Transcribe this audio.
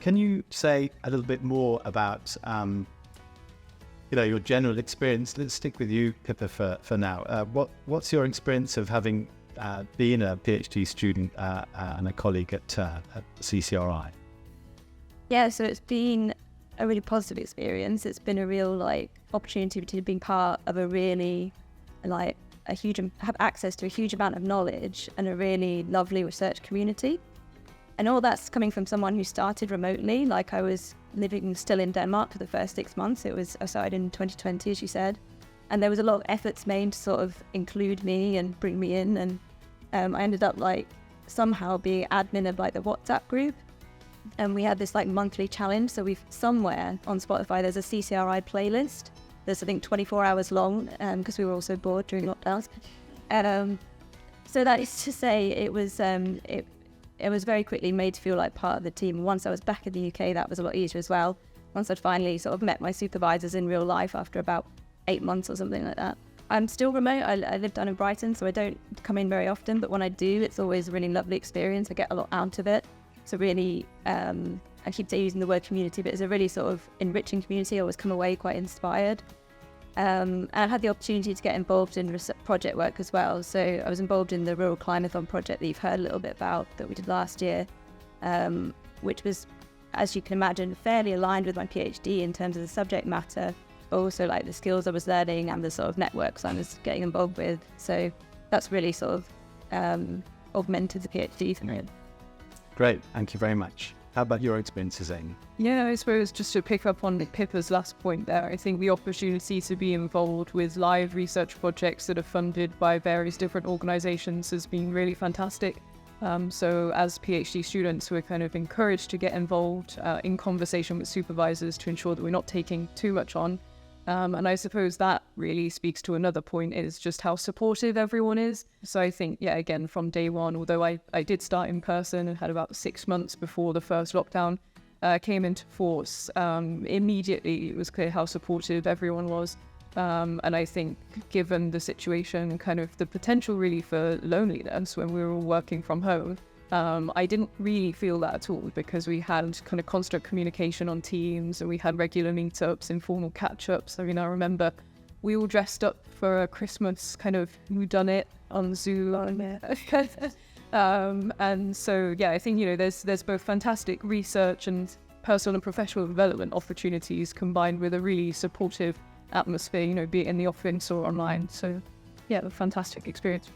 can you say a little bit more about, your general experience? Let's stick with you, Pippa, for now. What's your experience of having been a PhD student and a colleague at CCRI? Yeah, so it's been a really positive experience. It's been a real opportunity to be part of a really have access to a huge amount of knowledge and a really lovely research community. And all that's coming from someone who started remotely. I was living still in Denmark for the first 6 months. I started in 2020, as you said. And there was a lot of efforts made to sort of include me and bring me in. And I ended up somehow being admin of the WhatsApp group. And we had this monthly challenge. So somewhere on Spotify, there's a CCRI playlist. There's, I think, 24 hours long because we were also bored during lockdowns. So that is to say, it was very quickly made to feel like part of the team. Once I was back in the UK, that was a lot easier as well. Once I'd finally sort of met my supervisors in real life after about 8 months or something like that. I'm still remote. I live down in Brighton, so I don't come in very often. But when I do, it's always a really lovely experience. I get a lot out of it. So really, I keep using the word community, but it's a really sort of enriching community. I always come away quite inspired. And I've had the opportunity to get involved in project work as well. So I was involved in the Rural Climathon project that you've heard a little bit about that we did last year, which was, as you can imagine, fairly aligned with my PhD in terms of the subject matter, but also the skills I was learning and the sort of networks I was getting involved with. So that's really sort of augmented the PhD for me. Great, thank you very much. How about your experiences, Aimee? Yeah, I suppose just to pick up on Pippa's last point there, I think the opportunity to be involved with live research projects that are funded by various different organisations has been really fantastic. So as PhD students, we're kind of encouraged to get involved in conversation with supervisors to ensure that we're not taking too much on. And I suppose that really speaks to another point, is just how supportive everyone is. So I think, yeah, again, from day one, although I did start in person and had about 6 months before the first lockdown came into force, immediately it was clear how supportive everyone was. And I think given the situation and kind of the potential really for loneliness when we were all working from home, I didn't really feel that at all, because we had kind of constant communication on Teams and we had regular meetups, informal catch-ups. I mean, I remember we all dressed up for a Christmas kind of whodunit on Zoom. And so, yeah, I think, there's both fantastic research and personal and professional development opportunities combined with a really supportive atmosphere, be it in the office or online. So, yeah, a fantastic experience.